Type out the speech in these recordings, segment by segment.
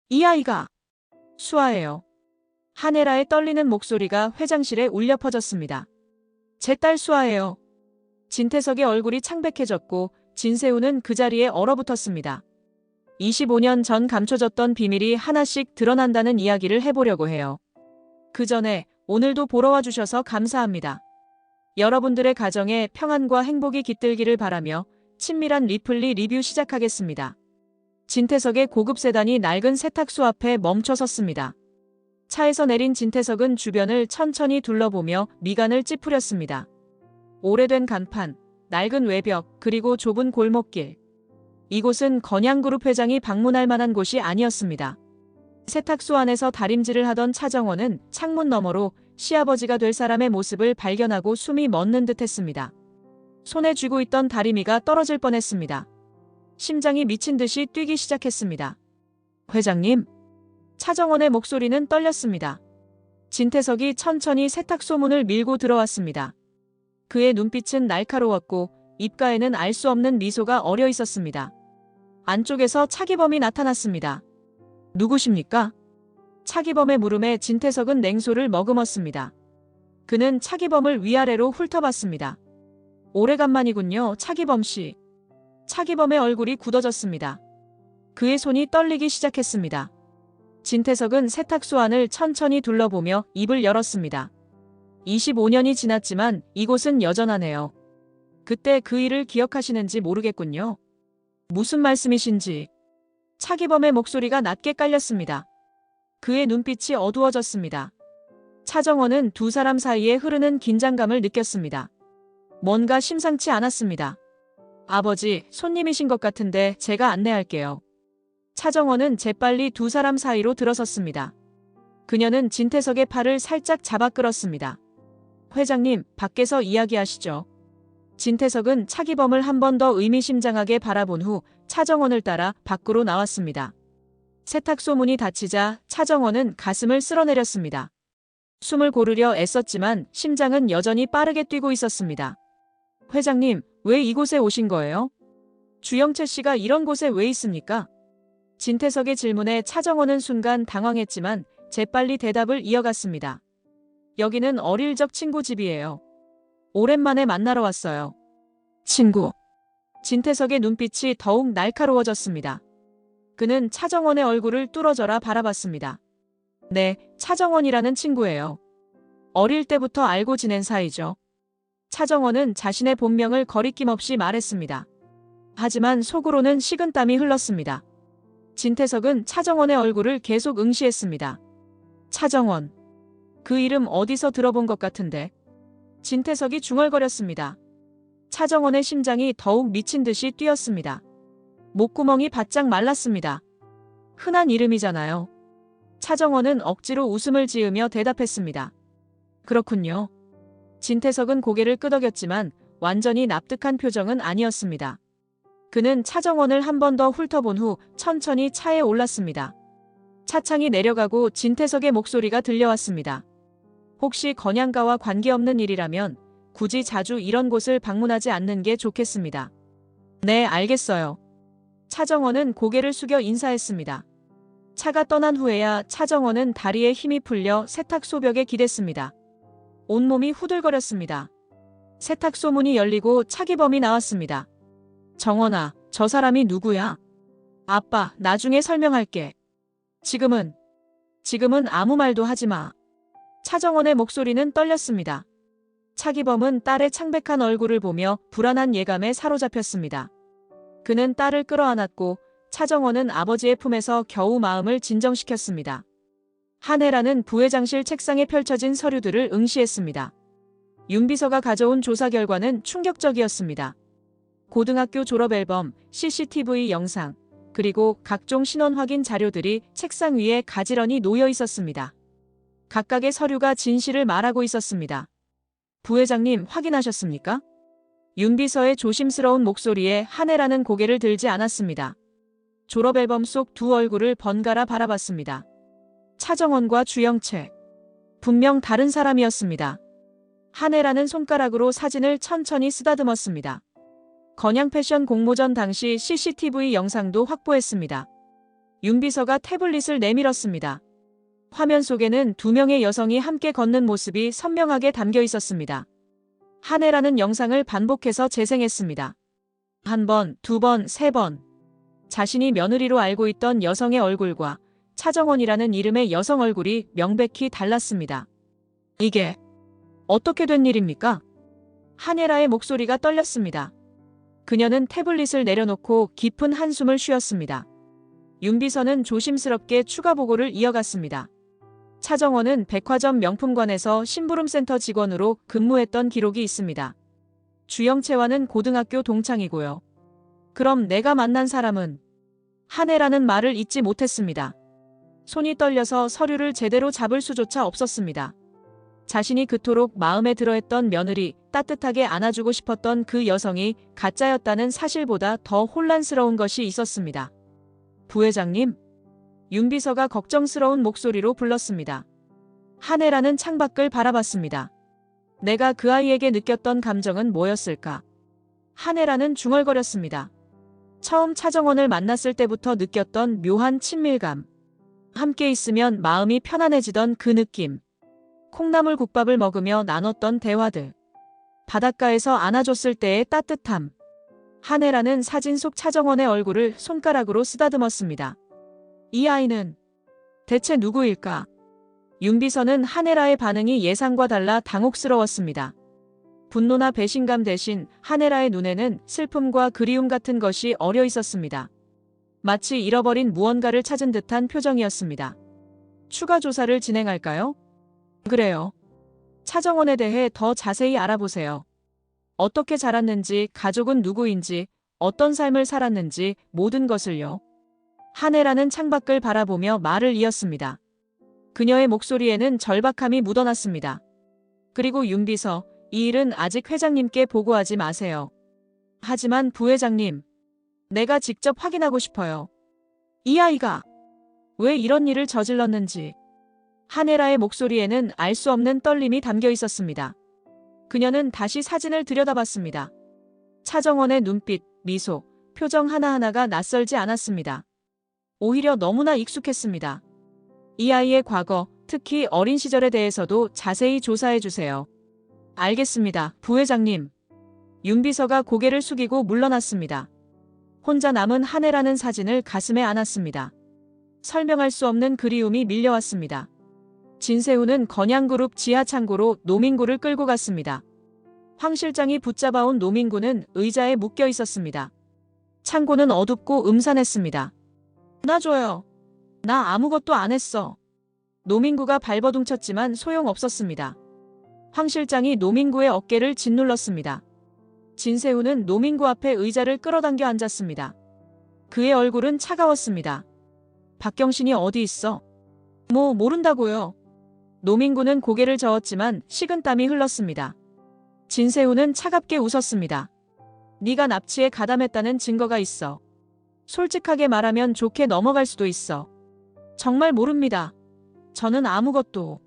이 아이가 수아예요. 한혜라의 떨리는 목소리가 회장실에 울려 퍼졌습니다. 제 딸 수아예요. 진태석의 얼굴이 창백해졌고 진세우는 그 자리에 얼어붙었습니다. 25년 전 감춰졌던 비밀이 하나씩 드러난다는 이야기를 해보려고 해요. 그 전에 오늘도 보러 와주셔서 감사합니다. 여러분들의 가정에 평안과 행복이 깃들기를 바라며 친밀한 리플리 리뷰 시작하겠습니다. 진태석의 고급 세단이 낡은 세탁소 앞에 멈춰 섰습니다. 차에서 내린 진태석은 주변을 천천히 둘러보며 미간을 찌푸렸습니다. 오래된 간판, 낡은 외벽, 그리고 좁은 골목길. 이곳은 건양그룹 회장이 방문할 만한 곳이 아니었습니다. 세탁소 안에서 다림질을 하던 차정원은 창문 너머로 시아버지가 될 사람의 모습을 발견하고 숨이 멎는 듯했습니다. 손에 쥐고 있던 다리미가 떨어질 뻔했습니다. 심장이 미친 듯이 뛰기 시작했습니다. 회장님. 차정원의 목소리는 떨렸습니다. 진태석이 천천히 세탁소 문을 밀고 들어왔습니다. 그의 눈빛은 날카로웠고 입가에는 알 수 없는 미소가 어려 있었습니다. 안쪽에서 차기범이 나타났습니다. 누구십니까? 차기범의 물음에 진태석은 냉소를 머금었습니다. 그는 차기범을 위아래로 훑어봤습니다. 오래간만이군요, 차기범 씨. 차기범의 얼굴이 굳어졌습니다. 그의 손이 떨리기 시작했습니다. 진태석은 세탁소 안을 천천히 둘러보며 입을 열었습니다. 25년이 지났지만 이곳은 여전하네요. 그때 그 일을 기억하시는지 모르겠군요. 무슨 말씀이신지. 차기범의 목소리가 낮게 깔렸습니다. 그의 눈빛이 어두워졌습니다. 차정원은 두 사람 사이에 흐르는 긴장감을 느꼈습니다. 뭔가 심상치 않았습니다. 아버지, 손님이신 것 같은데 제가 안내할게요. 차정원은 재빨리 두 사람 사이로 들어섰습니다. 그녀는 진태석의 팔을 살짝 잡아 끌었습니다. 회장님, 밖에서 이야기하시죠. 진태석은 차기범을 한 번 더 의미심장하게 바라본 후 차정원을 따라 밖으로 나왔습니다. 세탁소 문이 닫히자 차정원은 가슴을 쓸어내렸습니다. 숨을 고르려 애썼지만 심장은 여전히 빠르게 뛰고 있었습니다. 회장님, 왜 이곳에 오신 거예요? 주영채 씨가 이런 곳에 왜 있습니까? 진태석의 질문에 차정원은 순간 당황했지만 재빨리 대답을 이어갔습니다. 여기는 어릴 적 친구 집이에요. 오랜만에 만나러 왔어요. 친구. 진태석의 눈빛이 더욱 날카로워졌습니다. 그는 차정원의 얼굴을 뚫어져라 바라봤습니다. 네, 차정원이라는 친구예요. 어릴 때부터 알고 지낸 사이죠. 차정원은 자신의 본명을 거리낌 없이 말했습니다. 하지만 속으로는 식은땀이 흘렀습니다. 진태석은 차정원의 얼굴을 계속 응시했습니다. 차정원. 그 이름 어디서 들어본 것 같은데. 진태석이 중얼거렸습니다. 차정원의 심장이 더욱 미친 듯이 뛰었습니다. 목구멍이 바짝 말랐습니다. 흔한 이름이잖아요. 차정원은 억지로 웃음을 지으며 대답했습니다. 그렇군요. 진태석은 고개를 끄덕였지만 완전히 납득한 표정은 아니었습니다. 그는 차정원을 한 번 더 훑어본 후 천천히 차에 올랐습니다. 차창이 내려가고 진태석의 목소리가 들려왔습니다. 혹시 건양가와 관계없는 일이라면 굳이 자주 이런 곳을 방문하지 않는 게 좋겠습니다. 네, 알겠어요. 차정원은 고개를 숙여 인사했습니다. 차가 떠난 후에야 차정원은 다리에 힘이 풀려 세탁소 벽에 기댔습니다. 온몸이 후들거렸습니다. 세탁소 문이 열리고 차기범이 나왔습니다. 정원아, 저 사람이 누구야? 아빠, 나중에 설명할게. 지금은 아무 말도 하지 마. 차정원의 목소리는 떨렸습니다. 차기범은 딸의 창백한 얼굴을 보며 불안한 예감에 사로잡혔습니다. 그는 딸을 끌어안았고 차정원은 아버지의 품에서 겨우 마음을 진정시켰습니다. 한혜라는 부회장실 책상에 펼쳐진 서류들을 응시했습니다. 윤비서가 가져온 조사 결과는 충격적이었습니다. 고등학교 졸업 앨범, CCTV 영상, 그리고 각종 신원 확인 자료들이 책상 위에 가지런히 놓여 있었습니다. 각각의 서류가 진실을 말하고 있었습니다. 부회장님, 확인하셨습니까? 윤비서의 조심스러운 목소리에 한혜라는 고개를 들지 않았습니다. 졸업앨범 속 두 얼굴을 번갈아 바라봤습니다. 차정원과 주영채. 분명 다른 사람이었습니다. 한혜라는 손가락으로 사진을 천천히 쓰다듬었습니다. 건양 패션 공모전 당시 CCTV 영상도 확보했습니다. 윤비서가 태블릿을 내밀었습니다. 화면 속에는 두 명의 여성이 함께 걷는 모습이 선명하게 담겨 있었습니다. 한혜라는 영상을 반복해서 재생했습니다. 한 번, 두 번, 세 번. 자신이 며느리로 알고 있던 여성의 얼굴과 차정원이라는 이름의 여성 얼굴이 명백히 달랐습니다. 이게 어떻게 된 일입니까? 한혜라의 목소리가 떨렸습니다. 그녀는 태블릿을 내려놓고 깊은 한숨을 쉬었습니다. 윤비서는 조심스럽게 추가 보고를 이어갔습니다. 차정원은 백화점 명품관에서 심부름센터 직원으로 근무했던 기록이 있습니다. 주영채와는 고등학교 동창이고요. 그럼 내가 만난 사람은? 한혜라는 말을 잊지 못했습니다. 손이 떨려서 서류를 제대로 잡을 수조차 없었습니다. 자신이 그토록 마음에 들어했던 며느리, 따뜻하게 안아주고 싶었던 그 여성이 가짜였다는 사실보다 더 혼란스러운 것이 있었습니다. 부회장님? 윤비서가 걱정스러운 목소리로 불렀습니다. 한혜라는 창밖을 바라봤습니다. 내가 그 아이에게 느꼈던 감정은 뭐였을까? 한혜라는 중얼거렸습니다. 처음 차정원을 만났을 때부터 느꼈던 묘한 친밀감. 함께 있으면 마음이 편안해지던 그 느낌. 콩나물 국밥을 먹으며 나눴던 대화들. 바닷가에서 안아줬을 때의 따뜻함. 한혜라는 사진 속 차정원의 얼굴을 손가락으로 쓰다듬었습니다. 이 아이는 대체 누구일까? 윤비서는 한혜라의 반응이 예상과 달라 당혹스러웠습니다. 분노나 배신감 대신 한혜라의 눈에는 슬픔과 그리움 같은 것이 어려 있었습니다. 마치 잃어버린 무언가를 찾은 듯한 표정이었습니다. 추가 조사를 진행할까요? 그래요. 차정원에 대해 더 자세히 알아보세요. 어떻게 자랐는지, 가족은 누구인지, 어떤 삶을 살았는지 모든 것을요. 한혜라는 창밖을 바라보며 말을 이었습니다. 그녀의 목소리에는 절박함이 묻어났습니다. 그리고 윤비서, 이 일은 아직 회장님께 보고하지 마세요. 하지만 부회장님, 내가 직접 확인하고 싶어요. 이 아이가 왜 이런 일을 저질렀는지. 한혜라의 목소리에는 알 수 없는 떨림이 담겨 있었습니다. 그녀는 다시 사진을 들여다봤습니다. 차정원의 눈빛, 미소, 표정 하나하나가 낯설지 않았습니다. 오히려 너무나 익숙했습니다. 이 아이의 과거, 특히 어린 시절에 대해서도 자세히 조사해 주세요. 알겠습니다, 부회장님. 윤비서가 고개를 숙이고 물러났습니다. 혼자 남은 한혜라는 사진을 가슴에 안았습니다. 설명할 수 없는 그리움이 밀려왔습니다. 진세훈은 건양그룹 지하창고로 노민구를 끌고 갔습니다. 황 실장이 붙잡아온 노민구는 의자에 묶여 있었습니다. 창고는 어둡고 음산했습니다. 놔줘요. 나 아무것도 안 했어. 노민구가 발버둥쳤지만 소용없었습니다. 황 실장이 노민구의 어깨를 짓눌렀습니다. 진세훈은 노민구 앞에 의자를 끌어당겨 앉았습니다. 그의 얼굴은 차가웠습니다. 박경신이 어디 있어? 모른다고요. 노민구는 고개를 저었지만 식은땀이 흘렀습니다. 진세훈은 차갑게 웃었습니다. 네가 납치에 가담했다는 증거가 있어. 솔직하게 말하면 좋게 넘어갈 수도 있어. 정말 모릅니다. 저는 아무것도.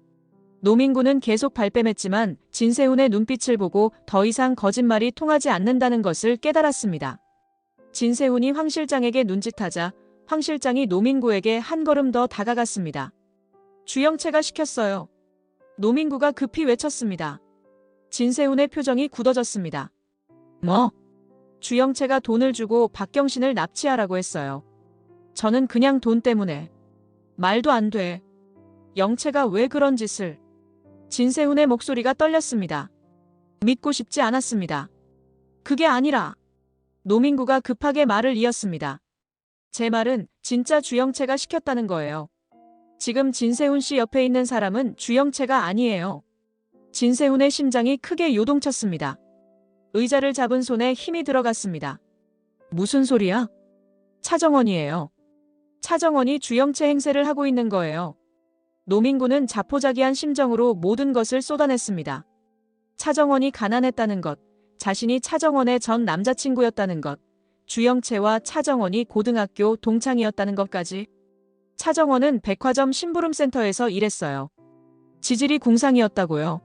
노민구는 계속 발뺌했지만 진세훈의 눈빛을 보고 더 이상 거짓말이 통하지 않는다는 것을 깨달았습니다. 진세훈이 황 실장에게 눈짓하자 황 실장이 노민구에게 한 걸음 더 다가갔습니다. 주영채가 시켰어요. 노민구가 급히 외쳤습니다. 진세훈의 표정이 굳어졌습니다. 뭐? 주영채가 돈을 주고 박경신을 납치하라고 했어요. 저는 그냥 돈 때문에. 말도 안 돼. 영채가 왜 그런 짓을. 진세훈의 목소리가 떨렸습니다. 믿고 싶지 않았습니다. 그게 아니라. 노민구가 급하게 말을 이었습니다. 제 말은 진짜 주영채가 시켰다는 거예요. 지금 진세훈 씨 옆에 있는 사람은 주영채가 아니에요. 진세훈의 심장이 크게 요동쳤습니다. 의자를 잡은 손에 힘이 들어갔습니다. 무슨 소리야? 차정원이에요. 차정원이 주영채 행세를 하고 있는 거예요. 노민구는 자포자기한 심정으로 모든 것을 쏟아냈습니다. 차정원이 가난했다는 것, 자신이 차정원의 전 남자친구였다는 것, 주영채와 차정원이 고등학교 동창이었다는 것까지. 차정원은 백화점 심부름센터에서 일했어요. 지질이 궁상이었다고요.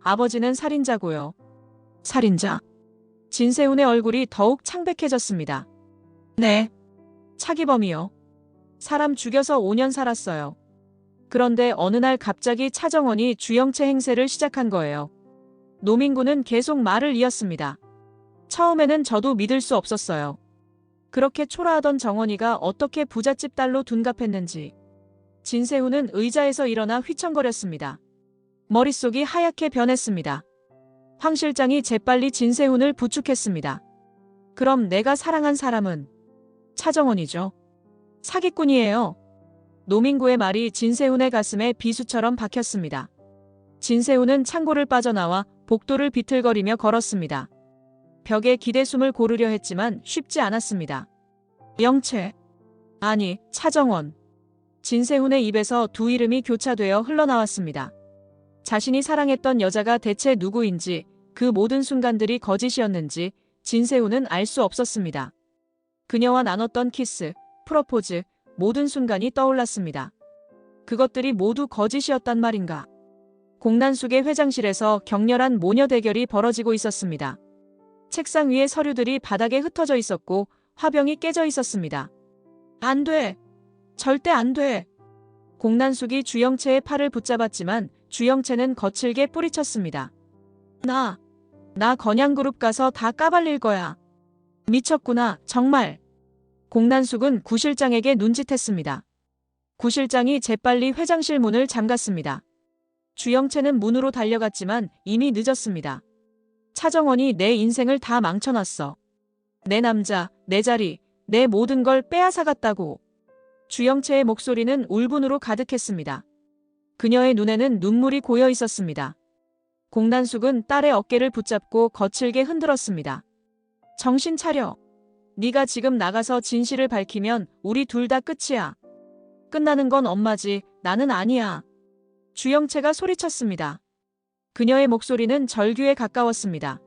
아버지는 살인자고요. 살인자? 진세훈의 얼굴이 더욱 창백해졌습니다. 네. 차기범이요. 사람 죽여서 5년 살았어요. 그런데 어느 날 갑자기 차정원이 주영채 행세를 시작한 거예요. 노민구는 계속 말을 이었습니다. 처음에는 저도 믿을 수 없었어요. 그렇게 초라하던 정원이가 어떻게 부잣집 딸로 둔갑했는지. 진세훈은 의자에서 일어나 휘청거렸습니다. 머릿속이 하얗게 변했습니다. 황 실장이 재빨리 진세훈을 부축했습니다. 그럼 내가 사랑한 사람은 차정원이죠. 사기꾼이에요. 노민구의 말이 진세훈의 가슴에 비수처럼 박혔습니다. 진세훈은 창고를 빠져나와 복도를 비틀거리며 걸었습니다. 벽에 기대숨을 고르려 했지만 쉽지 않았습니다. 영채. 아니, 차정원. 진세훈의 입에서 두 이름이 교차되어 흘러나왔습니다. 자신이 사랑했던 여자가 대체 누구인지, 그 모든 순간들이 거짓이었는지 진세훈은 알 수 없었습니다. 그녀와 나눴던 키스, 프러포즈, 모든 순간이 떠올랐습니다. 그것들이 모두 거짓이었단 말인가. 공난숙의 회장실에서 격렬한 모녀 대결이 벌어지고 있었습니다. 책상 위에 서류들이 바닥에 흩어져 있었고 화병이 깨져 있었습니다. 안 돼. 절대 안 돼. 공난숙이 주영채의 팔을 붙잡았지만 주영채는 거칠게 뿌리쳤습니다. 나 건양그룹 가서 다 까발릴 거야. 미쳤구나, 정말. 공난숙은 구 실장에게 눈짓했습니다. 구 실장이 재빨리 회장실 문을 잠갔습니다. 주영채는 문으로 달려갔지만 이미 늦었습니다. 차정원이 내 인생을 다 망쳐놨어. 내 남자, 내 자리, 내 모든 걸 빼앗아갔다고. 주영채의 목소리는 울분으로 가득했습니다. 그녀의 눈에는 눈물이 고여 있었습니다. 공난숙은 딸의 어깨를 붙잡고 거칠게 흔들었습니다. 정신 차려. 네가 지금 나가서 진실을 밝히면 우리 둘 다 끝이야. 끝나는 건 엄마지, 나는 아니야. 주영채가 소리쳤습니다. 그녀의 목소리는 절규에 가까웠습니다.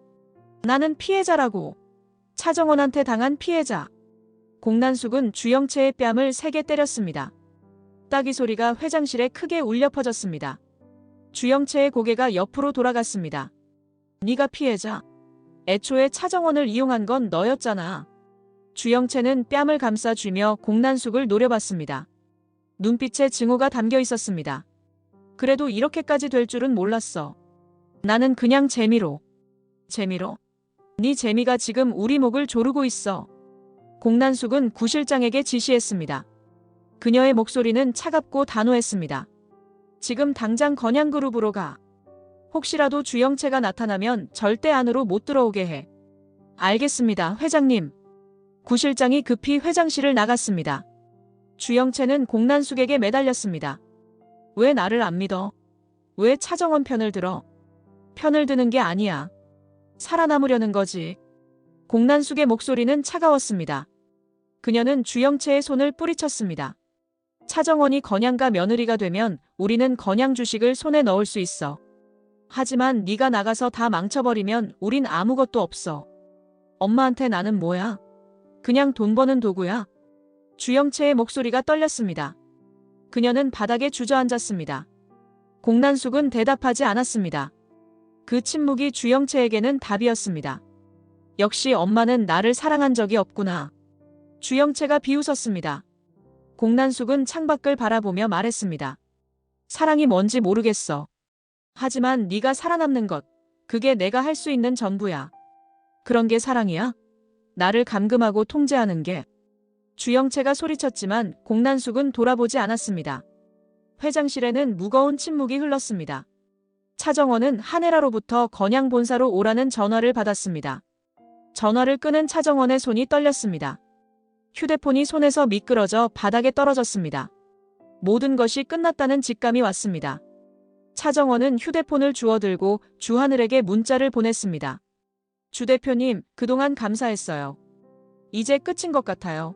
나는 피해자라고. 차정원한테 당한 피해자. 공난숙은 주영채의 뺨을 세게 때렸습니다. 따기 소리가 회장실에 크게 울려 퍼졌습니다. 주영채의 고개가 옆으로 돌아갔습니다. 네가 피해자. 애초에 차정원을 이용한 건 너였잖아. 주영채는 뺨을 감싸쥐며 공난숙을 노려봤습니다. 눈빛에 증오가 담겨 있었습니다. 그래도 이렇게까지 될 줄은 몰랐어. 나는 그냥 재미로. 재미로? 네 재미가 지금 우리 목을 조르고 있어. 공난숙은 구 실장에게 지시했습니다. 그녀의 목소리는 차갑고 단호했습니다. 지금 당장 건양그룹으로 가. 혹시라도 주영채가 나타나면 절대 안으로 못 들어오게 해. 알겠습니다, 회장님. 구 실장이 급히 회장실을 나갔습니다. 주영채는 공난숙에게 매달렸습니다. 왜 나를 안 믿어? 왜 차정원 편을 들어? 편을 드는 게 아니야. 살아남으려는 거지. 공난숙의 목소리는 차가웠습니다. 그녀는 주영채의 손을 뿌리쳤습니다. 차정원이 건양가 며느리가 되면 우리는 건양 주식을 손에 넣을 수 있어. 하지만 네가 나가서 다 망쳐버리면 우린 아무것도 없어. 엄마한테 나는 뭐야? 그냥 돈 버는 도구야. 주영채의 목소리가 떨렸습니다. 그녀는 바닥에 주저앉았습니다. 공난숙은 대답하지 않았습니다. 그 침묵이 주영채에게는 답이었습니다. 역시 엄마는 나를 사랑한 적이 없구나. 주영채가 비웃었습니다. 공난숙은 창밖을 바라보며 말했습니다. 사랑이 뭔지 모르겠어. 하지만 네가 살아남는 것, 그게 내가 할 수 있는 전부야. 그런 게 사랑이야? 나를 감금하고 통제하는 게. 주영채가 소리쳤지만 공난숙은 돌아보지 않았습니다. 회장실에는 무거운 침묵이 흘렀습니다. 차정원은 한혜라로부터 건양 본사로 오라는 전화를 받았습니다. 전화를 끄는 차정원의 손이 떨렸습니다. 휴대폰이 손에서 미끄러져 바닥에 떨어졌습니다. 모든 것이 끝났다는 직감이 왔습니다. 차정원은 휴대폰을 주워들고 주하늘에게 문자를 보냈습니다. 주 대표님, 그동안 감사했어요. 이제 끝인 것 같아요.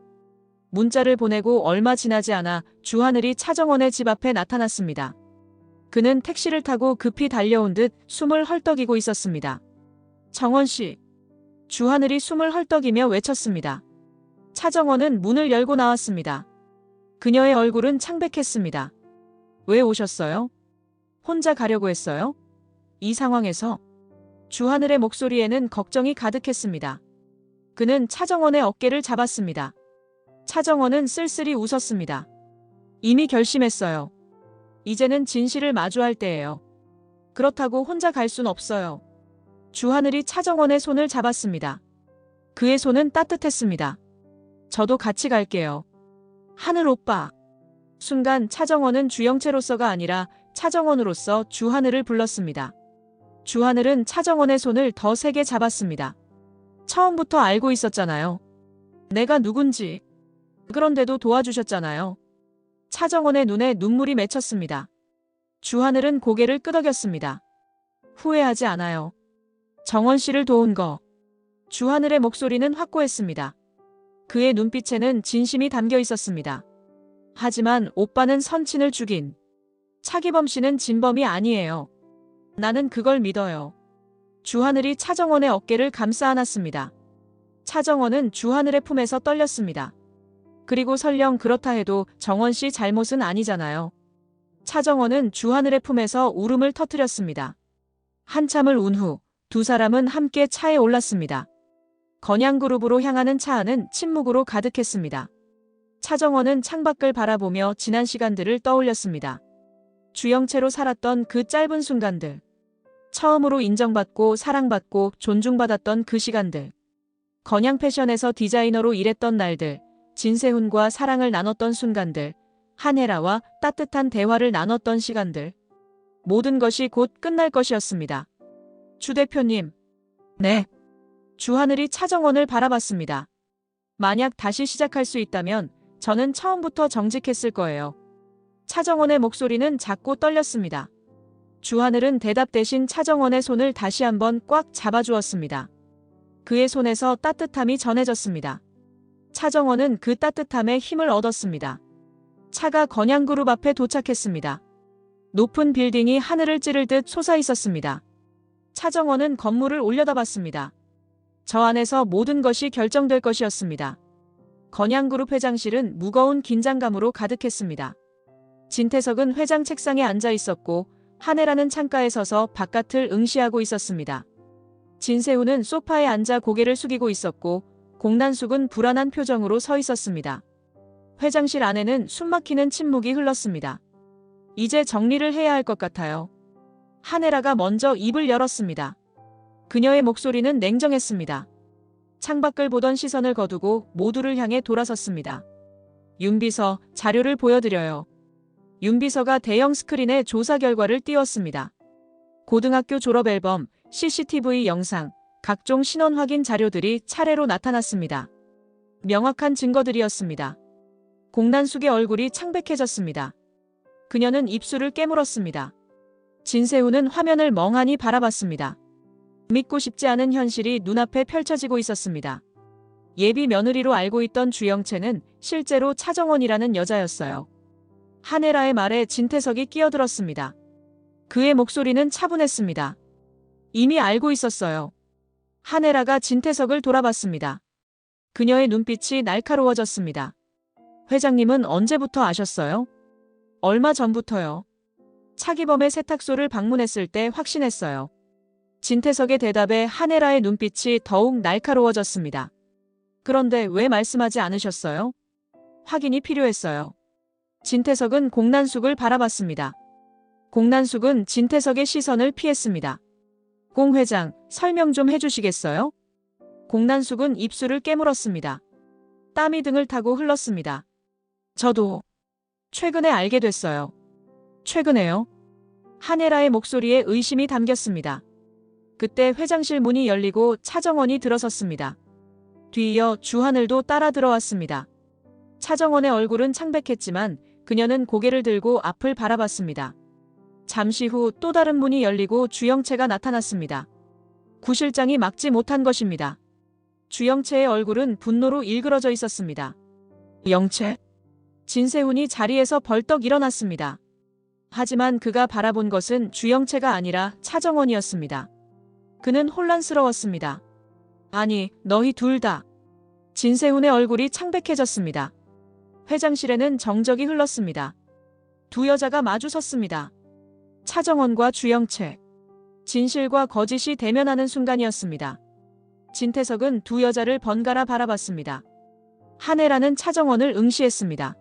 문자를 보내고 얼마 지나지 않아 주하늘이 차정원의 집 앞에 나타났습니다. 그는 택시를 타고 급히 달려온 듯 숨을 헐떡이고 있었습니다. 정원 씨. 주하늘이 숨을 헐떡이며 외쳤습니다. 차정원은 문을 열고 나왔습니다. 그녀의 얼굴은 창백했습니다. 왜 오셨어요? 혼자 가려고 했어요? 이 상황에서? 주하늘의 목소리에는 걱정이 가득했습니다. 그는 차정원의 어깨를 잡았습니다. 차정원은 쓸쓸히 웃었습니다. 이미 결심했어요. 이제는 진실을 마주할 때예요. 그렇다고 혼자 갈 순 없어요. 주하늘이 차정원의 손을 잡았습니다. 그의 손은 따뜻했습니다. 저도 같이 갈게요. 하늘 오빠. 순간 차정원은 주영채로서가 아니라 차정원으로서 주하늘을 불렀습니다. 주하늘은 차정원의 손을 더 세게 잡았습니다. 처음부터 알고 있었잖아요. 내가 누군지. 그런데도 도와주셨잖아요. 차정원의 눈에 눈물이 맺혔습니다. 주하늘은 고개를 끄덕였습니다. 후회하지 않아요. 정원 씨를 도운 거. 주하늘의 목소리는 확고했습니다. 그의 눈빛에는 진심이 담겨 있었습니다. 하지만 오빠는 선친을 죽인 차기범 씨는 진범이 아니에요. 나는 그걸 믿어요. 주하늘이 차정원의 어깨를 감싸 안았습니다. 차정원은 주하늘의 품에서 떨렸습니다. 그리고 설령 그렇다 해도 정원 씨 잘못은 아니잖아요. 차정원은 주하늘의 품에서 울음을 터뜨렸습니다. 한참을 운 후 두 사람은 함께 차에 올랐습니다. 건양그룹으로 향하는 차 안은 침묵으로 가득했습니다. 차정원은 창밖을 바라보며 지난 시간들을 떠올렸습니다. 주영채로 살았던 그 짧은 순간들. 처음으로 인정받고 사랑받고 존중받았던 그 시간들. 건양 패션에서 디자이너로 일했던 날들. 진세훈과 사랑을 나눴던 순간들. 한혜라와 따뜻한 대화를 나눴던 시간들. 모든 것이 곧 끝날 것이었습니다. 주 대표님. 네. 주하늘이 차정원을 바라봤습니다. 만약 다시 시작할 수 있다면 저는 처음부터 정직했을 거예요. 차정원의 목소리는 작고 떨렸습니다. 주하늘은 대답 대신 차정원의 손을 다시 한번 꽉 잡아주었습니다. 그의 손에서 따뜻함이 전해졌습니다. 차정원은 그 따뜻함에 힘을 얻었습니다. 차가 건양그룹 앞에 도착했습니다. 높은 빌딩이 하늘을 찌를 듯 솟아 있었습니다. 차정원은 건물을 올려다봤습니다. 저 안에서 모든 것이 결정될 것이었습니다. 건양그룹 회장실은 무거운 긴장감으로 가득했습니다. 진태석은 회장 책상에 앉아 있었고 한혜라는 창가에 서서 바깥을 응시하고 있었습니다. 진세훈은 소파에 앉아 고개를 숙이고 있었고 공난숙은 불안한 표정으로 서 있었습니다. 회장실 안에는 숨막히는 침묵이 흘렀습니다. 이제 정리를 해야 할 것 같아요. 한혜라가 먼저 입을 열었습니다. 그녀의 목소리는 냉정했습니다. 창밖을 보던 시선을 거두고 모두를 향해 돌아섰습니다. 윤비서, 자료를 보여드려요. 윤비서가 대형 스크린에 조사 결과를 띄웠습니다. 고등학교 졸업 앨범, CCTV 영상, 각종 신원 확인 자료들이 차례로 나타났습니다. 명확한 증거들이었습니다. 공난숙의 얼굴이 창백해졌습니다. 그녀는 입술을 깨물었습니다. 진세훈은 화면을 멍하니 바라봤습니다. 믿고 싶지 않은 현실이 눈앞에 펼쳐지고 있었습니다. 예비 며느리로 알고 있던 주영채는 실제로 차정원이라는 여자였어요. 한혜라의 말에 진태석이 끼어들었습니다. 그의 목소리는 차분했습니다. 이미 알고 있었어요. 한혜라가 진태석을 돌아봤습니다. 그녀의 눈빛이 날카로워졌습니다. 회장님은 언제부터 아셨어요? 얼마 전부터요. 차기범의 세탁소를 방문했을 때 확신했어요. 진태석의 대답에 한혜라의 눈빛이 더욱 날카로워졌습니다. 그런데 왜 말씀하지 않으셨어요? 확인이 필요했어요. 진태석은 공난숙을 바라봤습니다. 공난숙은 진태석의 시선을 피했습니다. 공 회장, 설명 좀 해주시겠어요? 공난숙은 입술을 깨물었습니다. 땀이 등을 타고 흘렀습니다. 저도 최근에 알게 됐어요. 최근에요? 한혜라의 목소리에 의심이 담겼습니다. 그때 회장실 문이 열리고 차정원이 들어섰습니다. 뒤이어 주하늘도 따라 들어왔습니다. 차정원의 얼굴은 창백했지만 그녀는 고개를 들고 앞을 바라봤습니다. 잠시 후 또 다른 문이 열리고 주영채가 나타났습니다. 구실장이 막지 못한 것입니다. 주영채의 얼굴은 분노로 일그러져 있었습니다. 영채? 진세훈이 자리에서 벌떡 일어났습니다. 하지만 그가 바라본 것은 주영채가 아니라 차정원이었습니다. 그는 혼란스러웠습니다. 아니, 너희 둘 다. 진세훈의 얼굴이 창백해졌습니다. 회장실에는 정적이 흘렀습니다. 두 여자가 마주 섰습니다. 차정원과 주영채. 진실과 거짓이 대면하는 순간이었습니다. 진태석은 두 여자를 번갈아 바라봤습니다. 한혜라는 차정원을 응시했습니다.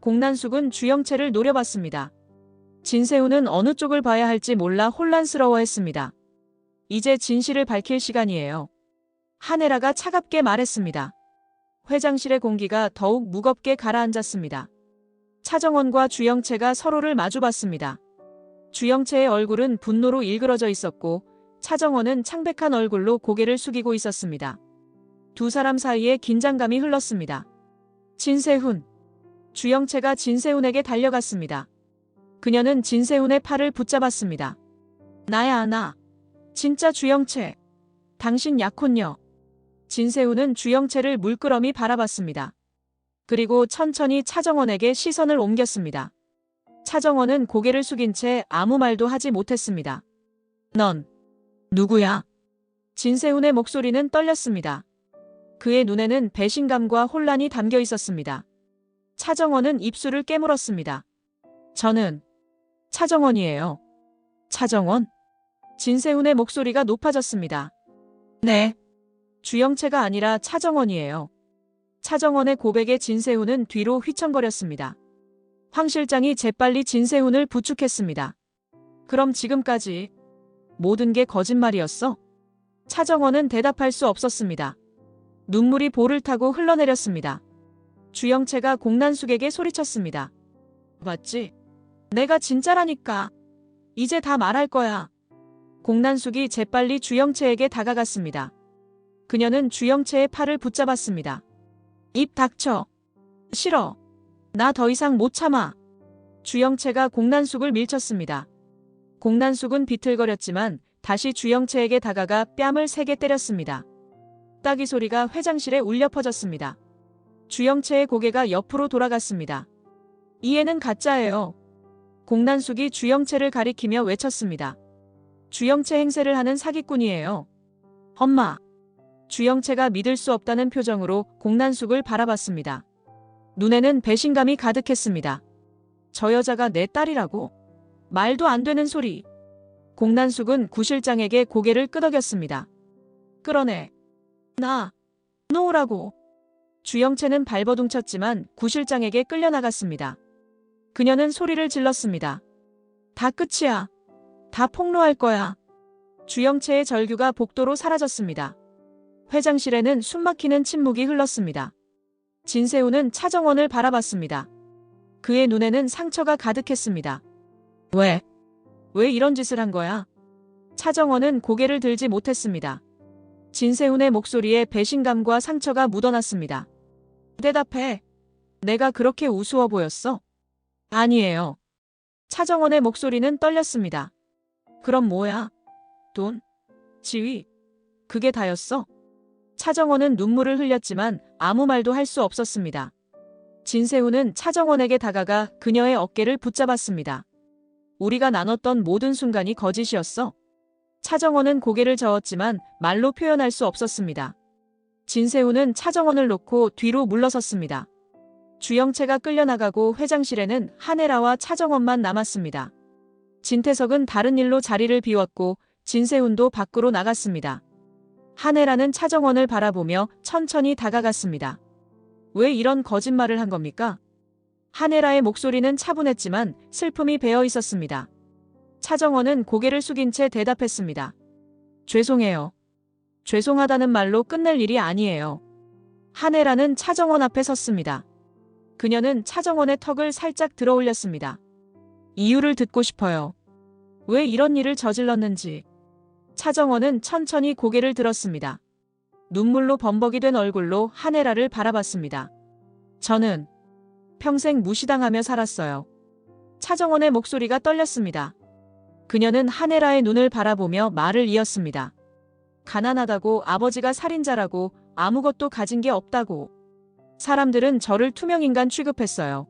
공난숙은 주영채를 노려봤습니다. 진세훈은 어느 쪽을 봐야 할지 몰라 혼란스러워했습니다. 이제 진실을 밝힐 시간이에요. 한혜라가 차갑게 말했습니다. 회장실의 공기가 더욱 무겁게 가라앉았습니다. 차정원과 주영채가 서로를 마주봤습니다. 주영채의 얼굴은 분노로 일그러져 있었고 차정원은 창백한 얼굴로 고개를 숙이고 있었습니다. 두 사람 사이에 긴장감이 흘렀습니다. 진세훈. 주영채가 진세훈에게 달려갔습니다. 그녀는 진세훈의 팔을 붙잡았습니다. 나야 나. 진짜 주영채. 당신 약혼녀. 진세훈은 주영채를 물끄러미 바라봤습니다. 그리고 천천히 차정원에게 시선을 옮겼습니다. 차정원은 고개를 숙인 채 아무 말도 하지 못했습니다. 넌 누구야? 진세훈의 목소리는 떨렸습니다. 그의 눈에는 배신감과 혼란이 담겨 있었습니다. 차정원은 입술을 깨물었습니다. 저는 차정원이에요. 차정원? 진세훈의 목소리가 높아졌습니다. 네. 주영채가 아니라 차정원이에요. 차정원의 고백에 진세훈은 뒤로 휘청거렸습니다. 황 실장이 재빨리 진세훈을 부축했습니다. 그럼 지금까지 모든 게 거짓말이었어? 차정원은 대답할 수 없었습니다. 눈물이 볼을 타고 흘러내렸습니다. 주영채가 공난숙에게 소리쳤습니다. 맞지? 내가 진짜라니까. 이제 다 말할 거야. 공난숙이 재빨리 주영채에게 다가갔습니다. 그녀는 주영채의 팔을 붙잡았습니다. 입 닥쳐. 싫어. 나 더 이상 못 참아. 주영채가 공난숙을 밀쳤습니다. 공난숙은 비틀거렸지만 다시 주영채에게 다가가 뺨을 세게 때렸습니다. 따기 소리가 회장실에 울려 퍼졌습니다. 주영채의 고개가 옆으로 돌아갔습니다. 이 애는 가짜예요. 공난숙이 주영채를 가리키며 외쳤습니다. 주영채 행세를 하는 사기꾼이에요. 엄마. 주영채가 믿을 수 없다는 표정으로 공난숙을 바라봤습니다. 눈에는 배신감이 가득했습니다. 저 여자가 내 딸이라고? 말도 안 되는 소리. 공난숙은 구 실장에게 고개를 끄덕였습니다. 끌어내. 나. 놓으라고. 주영채는 발버둥쳤지만 구 실장에게 끌려나갔습니다. 그녀는 소리를 질렀습니다. 다 끝이야. 다 폭로할 거야. 주영채의 절규가 복도로 사라졌습니다. 회장실에는 숨막히는 침묵이 흘렀습니다. 진세훈은 차정원을 바라봤습니다. 그의 눈에는 상처가 가득했습니다. 왜 이런 짓을 한 거야? 차정원은 고개를 들지 못했습니다. 진세훈의 목소리에 배신감과 상처가 묻어났습니다. 대답해. 내가 그렇게 우스워 보였어? 아니에요. 차정원의 목소리는 떨렸습니다. 그럼 뭐야? 돈? 지위? 그게 다였어? 차정원은 눈물을 흘렸지만 아무 말도 할 수 없었습니다. 진세훈은 차정원에게 다가가 그녀의 어깨를 붙잡았습니다. 우리가 나눴던 모든 순간이 거짓이었어? 차정원은 고개를 저었지만 말로 표현할 수 없었습니다. 진세훈은 차정원을 놓고 뒤로 물러섰습니다. 주영채가 끌려나가고 회장실에는 한혜라와 차정원만 남았습니다. 진태석은 다른 일로 자리를 비웠고 진세훈도 밖으로 나갔습니다. 한혜라는 차정원을 바라보며 천천히 다가갔습니다. 왜 이런 거짓말을 한 겁니까? 한혜라의 목소리는 차분했지만 슬픔이 배어 있었습니다. 차정원은 고개를 숙인 채 대답했습니다. 죄송해요. 죄송하다는 말로 끝낼 일이 아니에요. 한혜라는 차정원 앞에 섰습니다. 그녀는 차정원의 턱을 살짝 들어 올렸습니다. 이유를 듣고 싶어요. 왜 이런 일을 저질렀는지. 차정원은 천천히 고개를 들었습니다. 눈물로 범벅이 된 얼굴로 한혜라를 바라봤습니다. 저는 평생 무시당하며 살았어요. 차정원의 목소리가 떨렸습니다. 그녀는 한혜라의 눈을 바라보며 말을 이었습니다. 가난하다고, 아버지가 살인자라고, 아무것도 가진 게 없다고. 사람들은 저를 투명인간 취급했어요.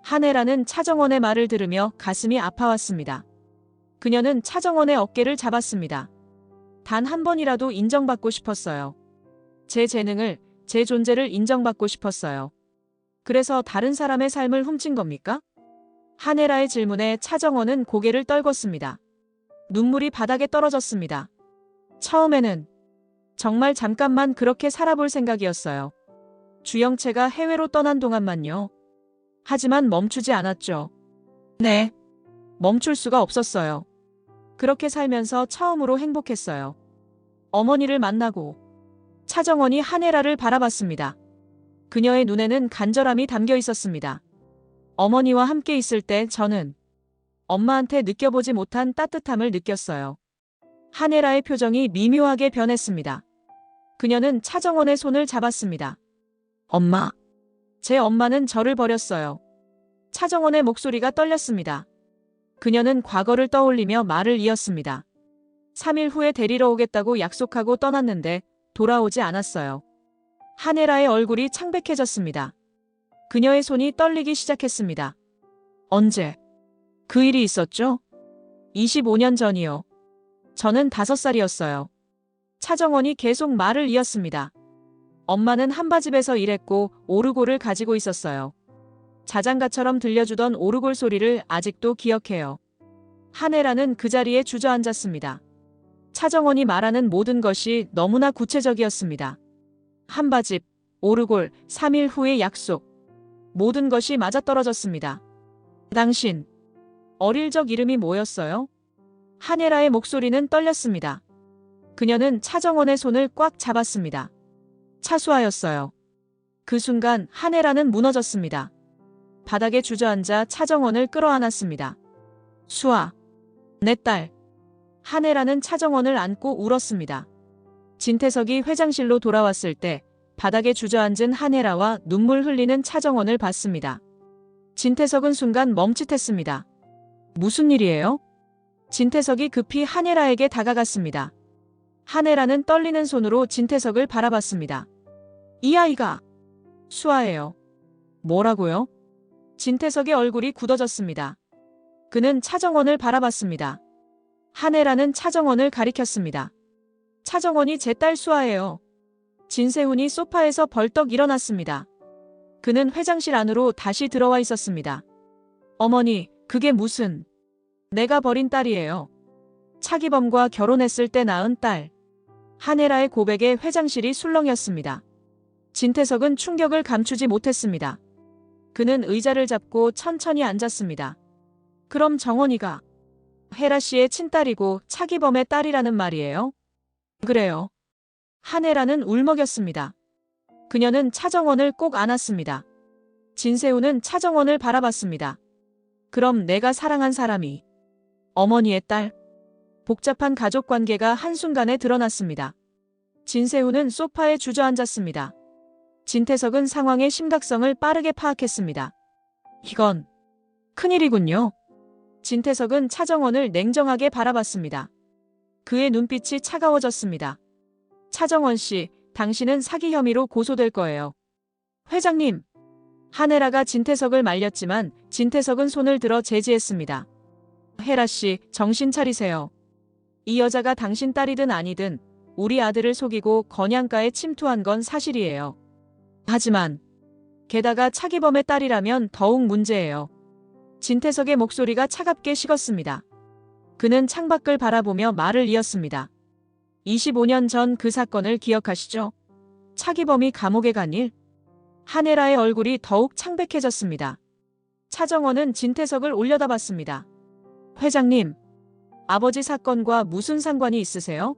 한혜라는 차정원의 말을 들으며 가슴이 아파왔습니다. 그녀는 차정원의 어깨를 잡았습니다. 단 한 번이라도 인정받고 싶었어요. 제 재능을, 제 존재를 인정받고 싶었어요. 그래서 다른 사람의 삶을 훔친 겁니까? 한혜라의 질문에 차정원은 고개를 떨궜습니다. 눈물이 바닥에 떨어졌습니다. 처음에는 정말 잠깐만 그렇게 살아볼 생각이었어요. 주영채가 해외로 떠난 동안만요. 하지만 멈추지 않았죠. 네. 멈출 수가 없었어요. 그렇게 살면서 처음으로 행복했어요. 어머니를 만나고 차정원이 한혜라를 바라봤습니다. 그녀의 눈에는 간절함이 담겨 있었습니다. 어머니와 함께 있을 때 저는 엄마한테 느껴보지 못한 따뜻함을 느꼈어요. 한혜라의 표정이 미묘하게 변했습니다. 그녀는 차정원의 손을 잡았습니다. 엄마. 제 엄마는 저를 버렸어요. 차정원의 목소리가 떨렸습니다. 그녀는 과거를 떠올리며 말을 이었습니다. 3일 후에 데리러 오겠다고 약속하고 떠났는데 돌아오지 않았어요. 한혜라의 얼굴이 창백해졌습니다. 그녀의 손이 떨리기 시작했습니다. 언제? 그 일이 있었죠? 25년 전이요. 저는 5살이었어요. 차정원이 계속 말을 이었습니다. 엄마는 한바집에서 일했고 오르골을 가지고 있었어요. 자장가처럼 들려주던 오르골 소리를 아직도 기억해요. 한혜라는 그 자리에 주저앉았습니다. 차정원이 말하는 모든 것이 너무나 구체적이었습니다. 한바집, 오르골, 3일 후의 약속. 모든 것이 맞아떨어졌습니다. 당신, 어릴 적 이름이 뭐였어요? 한혜라의 목소리는 떨렸습니다. 그녀는 차정원의 손을 꽉 잡았습니다. 차수아였어요. 그 순간 한혜라는 무너졌습니다. 바닥에 주저앉아 차정원을 끌어안았습니다. 수아, 내 딸. 한혜라는 차정원을 안고 울었습니다. 진태석이 회장실로 돌아왔을 때 바닥에 주저앉은 한혜라와 눈물 흘리는 차정원을 봤습니다. 진태석은 순간 멈칫했습니다. 무슨 일이에요? 진태석이 급히 한혜라에게 다가갔습니다. 한혜라는 떨리는 손으로 진태석을 바라봤습니다. 이 아이가 수아예요. 뭐라고요? 진태석의 얼굴이 굳어졌습니다. 그는 차정원을 바라봤습니다. 한혜라는 차정원을 가리켰습니다. 차정원이 제 딸 수아예요. 진세훈이 소파에서 벌떡 일어났습니다. 그는 회장실 안으로 다시 들어와 있었습니다. 어머니, 그게 무슨... 내가 버린 딸이에요. 차기범과 결혼했을 때 낳은 딸. 한혜라의 고백에 회장실이 술렁였습니다. 진태석은 충격을 감추지 못했습니다. 그는 의자를 잡고 천천히 앉았습니다. 그럼 정원이가 혜라 씨의 친딸이고 차기범의 딸이라는 말이에요? 그래요. 한혜라는 울먹였습니다. 그녀는 차정원을 꼭 안았습니다. 진세훈은 차정원을 바라봤습니다. 그럼 내가 사랑한 사람이 어머니의 딸? 복잡한 가족관계가 한순간에 드러났습니다. 진세훈은 소파에 주저앉았습니다. 진태석은 상황의 심각성을 빠르게 파악했습니다. 이건 큰일이군요. 진태석은 차정원을 냉정하게 바라봤습니다. 그의 눈빛이 차가워졌습니다. 차정원 씨, 당신은 사기 혐의로 고소될 거예요. 회장님. 한혜라가 진태석을 말렸지만 진태석은 손을 들어 제지했습니다. 혜라 씨, 정신 차리세요. 이 여자가 당신 딸이든 아니든 우리 아들을 속이고 건양가에 침투한 건 사실이에요. 하지만 게다가 차기범의 딸이라면 더욱 문제예요. 진태석의 목소리가 차갑게 식었습니다. 그는 창밖을 바라보며 말을 이었습니다. 25년 전 그 사건을 기억하시죠? 차기범이 감옥에 간 일? 한혜라의 얼굴이 더욱 창백해졌습니다. 차정원은 진태석을 올려다봤습니다. 회장님, 아버지 사건과 무슨 상관이 있으세요?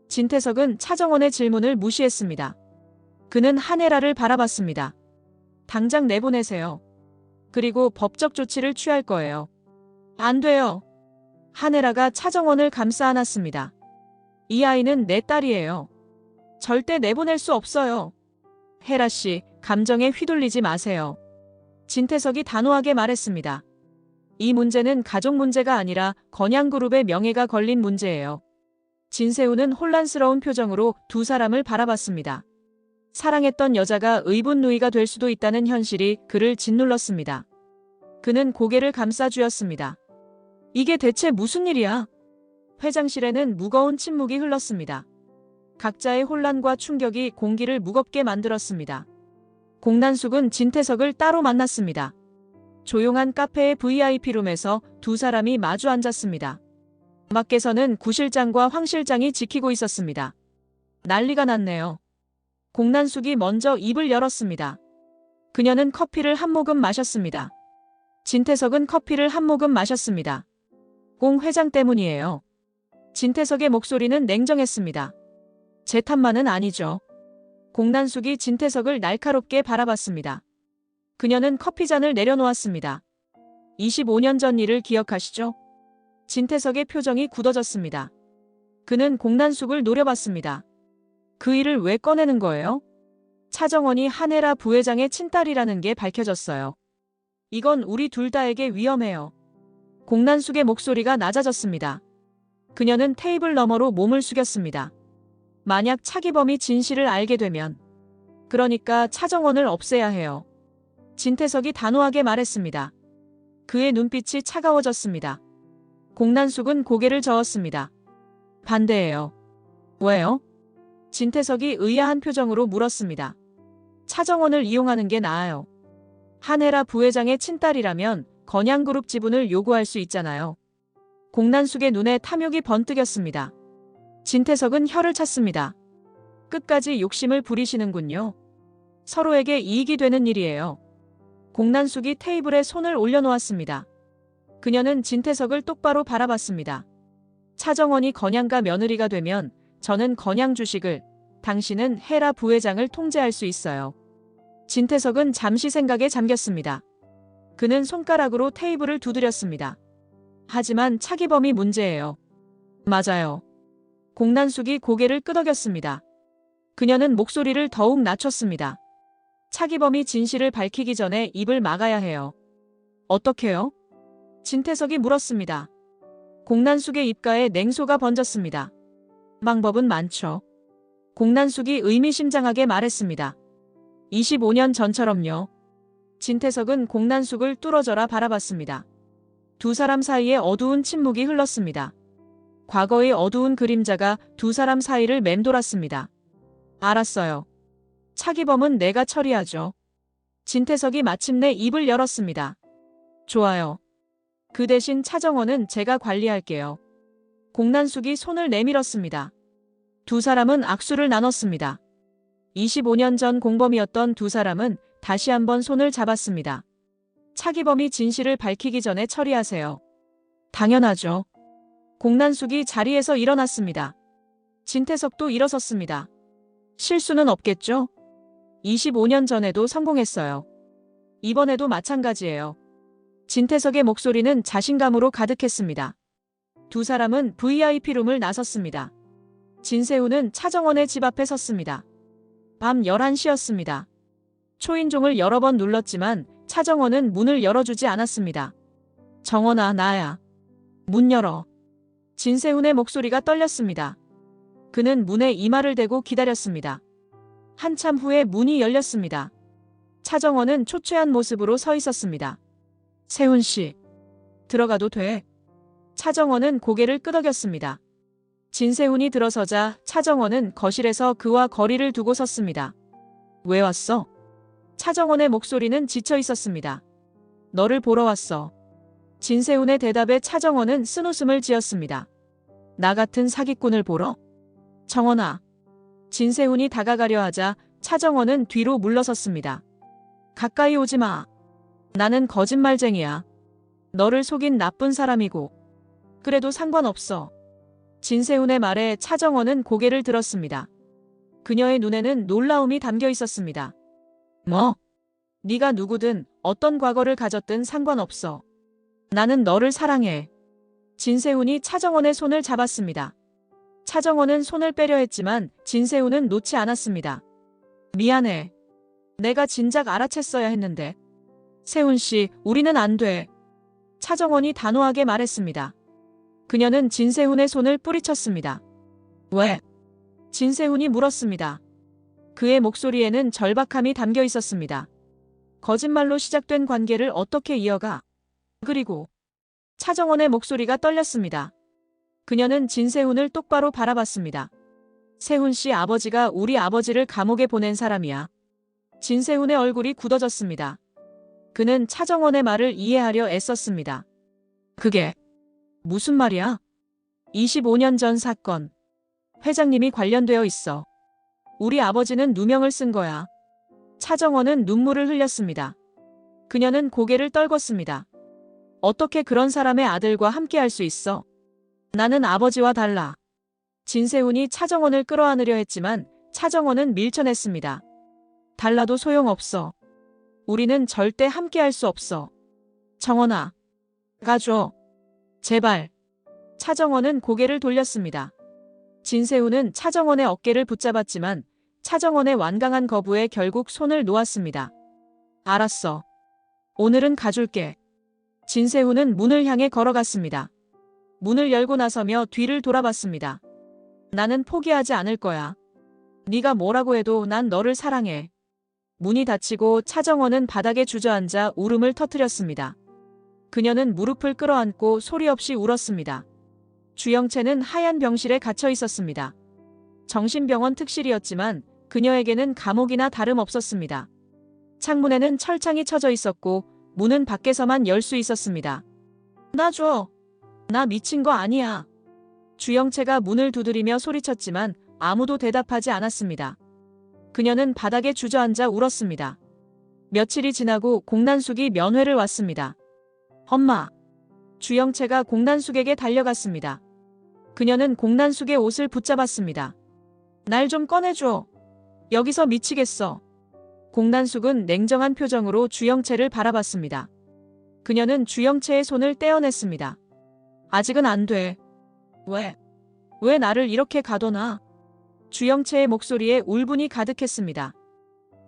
진태석은 차정원의 질문을 무시했습니다. 그는 한혜라를 바라봤습니다. 당장 내보내세요. 그리고 법적 조치를 취할 거예요. 안 돼요. 한혜라가 차정원을 감싸 안았습니다. 이 아이는 내 딸이에요. 절대 내보낼 수 없어요. 혜라 씨, 감정에 휘둘리지 마세요. 진태석이 단호하게 말했습니다. 이 문제는 가족 문제가 아니라 건양그룹의 명예가 걸린 문제예요. 진세훈은 혼란스러운 표정으로 두 사람을 바라봤습니다. 사랑했던 여자가 의붓누이가 될 수도 있다는 현실이 그를 짓눌렀습니다. 그는 고개를 감싸 쥐었습니다. 이게 대체 무슨 일이야? 회장실에는 무거운 침묵이 흘렀습니다. 각자의 혼란과 충격이 공기를 무겁게 만들었습니다. 공난숙은 진태석을 따로 만났습니다. 조용한 카페의 VIP룸에서 두 사람이 마주 앉았습니다. 밖에서는 구 실장과 황 실장이 지키고 있었습니다. 난리가 났네요. 공난숙이 먼저 입을 열었습니다. 그녀는 커피를 한 모금 마셨습니다. 진태석은 커피를 한 모금 마셨습니다. 공 회장 때문이에요. 진태석의 목소리는 냉정했습니다. 제 탓만은 아니죠. 공난숙이 진태석을 날카롭게 바라봤습니다. 그녀는 커피잔을 내려놓았습니다. 25년 전 일을 기억하시죠? 진태석의 표정이 굳어졌습니다. 그는 공난숙을 노려봤습니다. 그 일을 왜 꺼내는 거예요? 차정원이 한혜라 부회장의 친딸이라는 게 밝혀졌어요. 이건 우리 둘 다에게 위험해요. 공난숙의 목소리가 낮아졌습니다. 그녀는 테이블 너머로 몸을 숙였습니다. 만약 차기범이 진실을 알게 되면, 그러니까 차정원을 없애야 해요. 진태석이 단호하게 말했습니다. 그의 눈빛이 차가워졌습니다. 공난숙은 고개를 저었습니다. 반대해요. 왜요? 진태석이 의아한 표정으로 물었습니다. 차정원을 이용하는 게 나아요. 한혜라 부회장의 친딸이라면 건양그룹 지분을 요구할 수 있잖아요. 공난숙의 눈에 탐욕이 번뜩였습니다. 진태석은 혀를 찼습니다. 끝까지 욕심을 부리시는군요. 서로에게 이익이 되는 일이에요. 공난숙이 테이블에 손을 올려놓았습니다. 그녀는 진태석을 똑바로 바라봤습니다. 차정원이 건양가 며느리가 되면 저는 건양 주식을, 당신은 헤라 부회장을 통제할 수 있어요. 진태석은 잠시 생각에 잠겼습니다. 그는 손가락으로 테이블을 두드렸습니다. 하지만 차기범이 문제예요. 맞아요. 공난숙이 고개를 끄덕였습니다. 그녀는 목소리를 더욱 낮췄습니다. 차기범이 진실을 밝히기 전에 입을 막아야 해요. 어떻게요? 진태석이 물었습니다. 공난숙의 입가에 냉소가 번졌습니다. 방법은 많죠. 공난숙이 의미심장하게 말했습니다. 25년 전처럼요. 진태석은 공난숙을 뚫어져라 바라봤습니다. 두 사람 사이에 어두운 침묵이 흘렀습니다. 과거의 어두운 그림자가 두 사람 사이를 맴돌았습니다. 알았어요. 차기범은 내가 처리하죠. 진태석이 마침내 입을 열었습니다. 좋아요. 그 대신 차정원은 제가 관리할게요. 공난숙이 손을 내밀었습니다. 두 사람은 악수를 나눴습니다. 25년 전 공범이었던 두 사람은 다시 한번 손을 잡았습니다. 차기범이 진실을 밝히기 전에 처리하세요. 당연하죠. 공난숙이 자리에서 일어났습니다. 진태석도 일어섰습니다. 실수는 없겠죠? 25년 전에도 성공했어요. 이번에도 마찬가지예요. 진태석의 목소리는 자신감으로 가득했습니다. 두 사람은 VIP룸을 나섰습니다. 진세훈은 차정원의 집 앞에 섰습니다. 밤 11시였습니다. 초인종을 여러 번 눌렀지만 차정원은 문을 열어주지 않았습니다. 정원아, 나야. 문 열어. 진세훈의 목소리가 떨렸습니다. 그는 문에 이마를 대고 기다렸습니다. 한참 후에 문이 열렸습니다. 차정원은 초췌한 모습으로 서 있었습니다. 세훈 씨, 들어가도 돼? 차정원은 고개를 끄덕였습니다. 진세훈이 들어서자 차정원은 거실에서 그와 거리를 두고 섰습니다. 왜 왔어? 차정원의 목소리는 지쳐 있었습니다. 너를 보러 왔어. 진세훈의 대답에 차정원은 쓴웃음을 지었습니다. 나 같은 사기꾼을 보러? 정원아. 진세훈이 다가가려 하자 차정원은 뒤로 물러섰습니다. 가까이 오지 마. 나는 거짓말쟁이야. 너를 속인 나쁜 사람이고. 그래도 상관없어. 진세훈의 말에 차정원은 고개를 들었습니다. 그녀의 눈에는 놀라움이 담겨 있었습니다. 뭐? 네가 누구든 어떤 과거를 가졌든 상관없어. 나는 너를 사랑해. 진세훈이 차정원의 손을 잡았습니다. 차정원은 손을 빼려 했지만 진세훈은 놓지 않았습니다. 미안해. 내가 진작 알아챘어야 했는데. 세훈 씨, 우리는 안 돼. 차정원이 단호하게 말했습니다. 그녀는 진세훈의 손을 뿌리쳤습니다. 왜? 진세훈이 물었습니다. 그의 목소리에는 절박함이 담겨 있었습니다. 거짓말로 시작된 관계를 어떻게 이어가? 그리고 차정원의 목소리가 떨렸습니다. 그녀는 진세훈을 똑바로 바라봤습니다. 세훈 씨 아버지가 우리 아버지를 감옥에 보낸 사람이야. 진세훈의 얼굴이 굳어졌습니다. 그는 차정원의 말을 이해하려 애썼습니다. 그게 무슨 말이야? 25년 전 사건. 회장님이 관련되어 있어. 우리 아버지는 누명을 쓴 거야. 차정원은 눈물을 흘렸습니다. 그녀는 고개를 떨궜습니다. 어떻게 그런 사람의 아들과 함께할 수 있어? 나는 아버지와 달라. 진세훈이 차정원을 끌어안으려 했지만 차정원은 밀쳐냈습니다. 달라도 소용없어. 우리는 절대 함께할 수 없어. 정원아, 가줘. 제발. 차정원은 고개를 돌렸습니다. 진세훈은 차정원의 어깨를 붙잡았지만 차정원의 완강한 거부에 결국 손을 놓았습니다. 알았어. 오늘은 가줄게. 진세훈은 문을 향해 걸어갔습니다. 문을 열고 나서며 뒤를 돌아봤습니다. 나는 포기하지 않을 거야. 네가 뭐라고 해도 난 너를 사랑해. 문이 닫히고 차정원은 바닥에 주저앉아 울음을 터뜨렸습니다. 그녀는 무릎을 끌어안고 소리 없이 울었습니다. 주영채는 하얀 병실에 갇혀 있었습니다. 정신병원 특실이었지만 그녀에게는 감옥이나 다름없었습니다. 창문에는 철창이 쳐져 있었고 문은 밖에서만 열 수 있었습니다. 나 줘. 나 미친 거 아니야. 주영채가 문을 두드리며 소리쳤지만 아무도 대답하지 않았습니다. 그녀는 바닥에 주저앉아 울었습니다. 며칠이 지나고 공난숙이 면회를 왔습니다. 엄마. 주영채가 공난숙에게 달려갔습니다. 그녀는 공난숙의 옷을 붙잡았습니다. 날 좀 꺼내줘. 여기서 미치겠어. 공난숙은 냉정한 표정으로 주영채를 바라봤습니다. 그녀는 주영채의 손을 떼어냈습니다. 아직은 안 돼. 왜? 왜 나를 이렇게 가둬놔? 주영채의 목소리에 울분이 가득했습니다.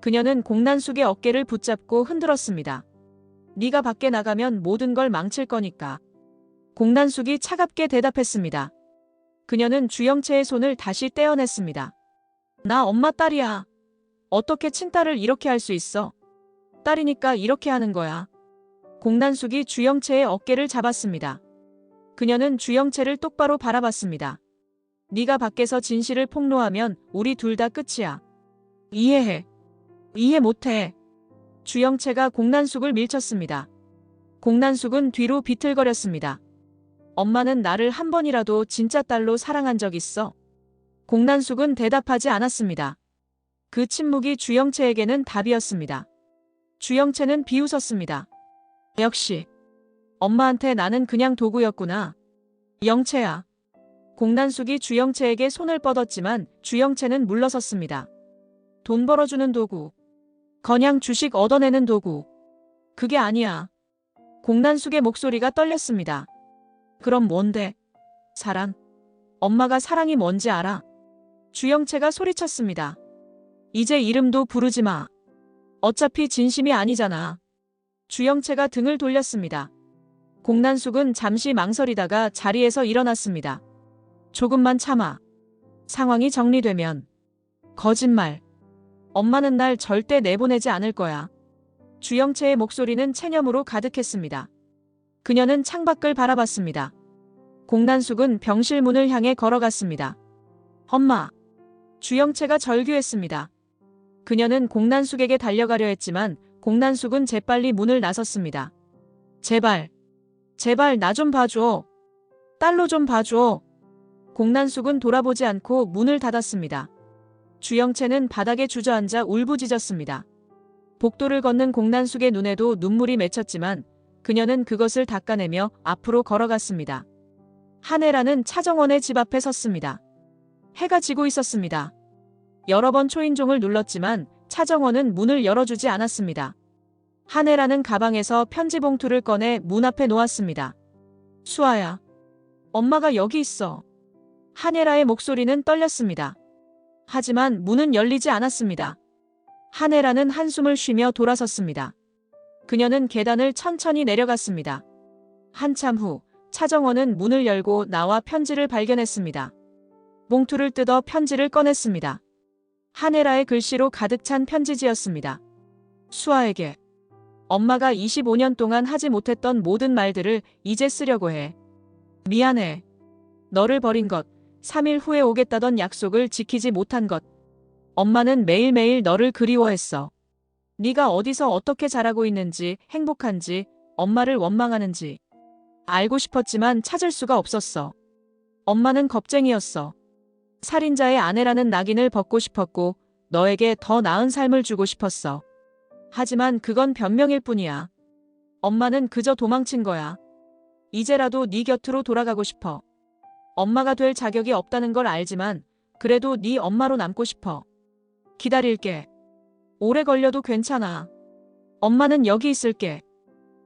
그녀는 공난숙의 어깨를 붙잡고 흔들었습니다. 네가 밖에 나가면 모든 걸 망칠 거니까. 공난숙이 차갑게 대답했습니다. 그녀는 주영채의 손을 다시 떼어냈습니다. 나 엄마 딸이야. 어떻게 친딸을 이렇게 할 수 있어? 딸이니까 이렇게 하는 거야. 공난숙이 주영채의 어깨를 잡았습니다. 그녀는 주영채를 똑바로 바라봤습니다. 네가 밖에서 진실을 폭로하면 우리 둘 다 끝이야. 이해해. 이해 못해. 주영채가 공난숙을 밀쳤습니다. 공난숙은 뒤로 비틀거렸습니다. 엄마는 나를 한 번이라도 진짜 딸로 사랑한 적 있어? 공난숙은 대답하지 않았습니다. 그 침묵이 주영채에게는 답이었습니다. 주영채는 비웃었습니다. 역시. 엄마한테 나는 그냥 도구였구나. 영채야. 공난숙이 주영채에게 손을 뻗었지만 주영채는 물러섰습니다. 돈 벌어주는 도구. 그냥 주식 얻어내는 도구. 그게 아니야. 공난숙의 목소리가 떨렸습니다. 그럼 뭔데? 사랑. 엄마가 사랑이 뭔지 알아? 주영채가 소리쳤습니다. 이제 이름도 부르지 마. 어차피 진심이 아니잖아. 주영채가 등을 돌렸습니다. 공난숙은 잠시 망설이다가 자리에서 일어났습니다. 조금만 참아. 상황이 정리되면. 거짓말. 엄마는 날 절대 내보내지 않을 거야. 주영채의 목소리는 체념으로 가득했습니다. 그녀는 창밖을 바라봤습니다. 공난숙은 병실 문을 향해 걸어갔습니다. 엄마. 주영채가 절규했습니다. 그녀는 공난숙에게 달려가려 했지만 공난숙은 재빨리 문을 나섰습니다. 제발. 제발 나 좀 봐줘. 딸로 좀 봐줘. 공난숙은 돌아보지 않고 문을 닫았습니다. 주영채는 바닥에 주저앉아 울부짖었습니다. 복도를 걷는 공난숙의 눈에도 눈물이 맺혔지만 그녀는 그것을 닦아내며 앞으로 걸어갔습니다. 한혜라는 차정원의 집 앞에 섰습니다. 해가 지고 있었습니다. 여러 번 초인종을 눌렀지만 차정원은 문을 열어주지 않았습니다. 한혜라는 가방에서 편지 봉투를 꺼내 문 앞에 놓았습니다. 수아야. 엄마가 여기 있어. 한혜라의 목소리는 떨렸습니다. 하지만 문은 열리지 않았습니다. 한혜라는 한숨을 쉬며 돌아섰습니다. 그녀는 계단을 천천히 내려갔습니다. 한참 후 차정원은 문을 열고 나와 편지를 발견했습니다. 봉투를 뜯어 편지를 꺼냈습니다. 한혜라의 글씨로 가득 찬 편지지였습니다. 수아에게. 엄마가 25년 동안 하지 못했던 모든 말들을 이제 쓰려고 해. 미안해. 너를 버린 것, 3일 후에 오겠다던 약속을 지키지 못한 것. 엄마는 매일매일 너를 그리워했어. 네가 어디서 어떻게 자라고 있는지, 행복한지, 엄마를 원망하는지 알고 싶었지만 찾을 수가 없었어. 엄마는 겁쟁이였어. 살인자의 아내라는 낙인을 벗고 싶었고 너에게 더 나은 삶을 주고 싶었어. 하지만 그건 변명일 뿐이야. 엄마는 그저 도망친 거야. 이제라도 네 곁으로 돌아가고 싶어. 엄마가 될 자격이 없다는 걸 알지만 그래도 네 엄마로 남고 싶어. 기다릴게. 오래 걸려도 괜찮아. 엄마는 여기 있을게.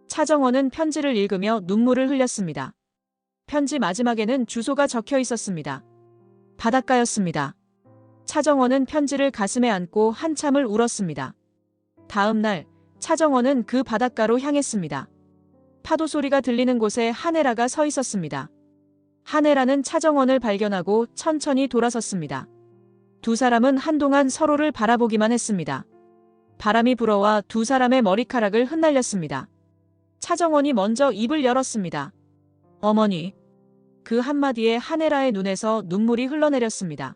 차정원은 편지를 읽으며 눈물을 흘렸습니다. 편지 마지막에는 주소가 적혀 있었습니다. 바닷가였습니다. 차정원은 편지를 가슴에 안고 한참을 울었습니다. 다음 날 차정원은 그 바닷가로 향했습니다. 파도 소리가 들리는 곳에 한혜라가 서 있었습니다. 한혜라는 차정원을 발견하고 천천히 돌아섰습니다. 두 사람은 한동안 서로를 바라보기만 했습니다. 바람이 불어와 두 사람의 머리카락을 흩날렸습니다. 차정원이 먼저 입을 열었습니다. 어머니. 그 한마디에 한혜라의 눈에서 눈물이 흘러내렸습니다.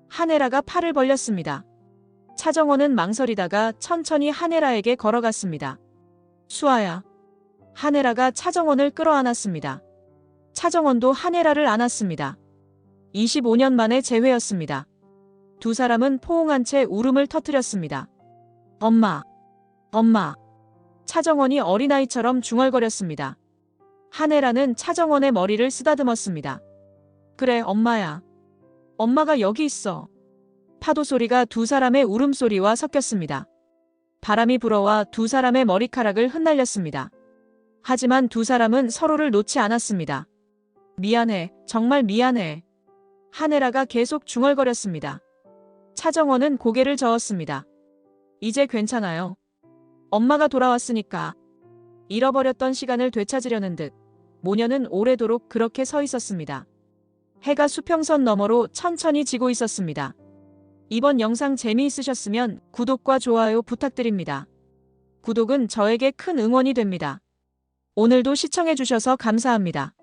한혜라가 팔을 벌렸습니다. 차정원은 망설이다가 천천히 한혜라에게 걸어갔습니다. 수아야. 한혜라가 차정원을 끌어안았습니다. 차정원도 한혜라를 안았습니다. 25년 만에 재회였습니다. 두 사람은 포옹한 채 울음을 터뜨렸습니다. 엄마. 엄마. 차정원이 어린아이처럼 중얼거렸습니다. 한혜라는 차정원의 머리를 쓰다듬었습니다. 그래, 엄마야. 엄마가 여기 있어. 파도 소리가 두 사람의 울음소리와 섞였습니다. 바람이 불어와 두 사람의 머리카락을 흩날렸습니다. 하지만 두 사람은 서로를 놓지 않았습니다. 미안해, 정말 미안해. 한혜라가 계속 중얼거렸습니다. 차정원은 고개를 저었습니다. 이제 괜찮아요. 엄마가 돌아왔으니까. 잃어버렸던 시간을 되찾으려는 듯 모녀는 오래도록 그렇게 서 있었습니다. 해가 수평선 너머로 천천히 지고 있었습니다. 이번 영상 재미있으셨으면 구독과 좋아요 부탁드립니다. 구독은 저에게 큰 응원이 됩니다. 오늘도 시청해주셔서 감사합니다.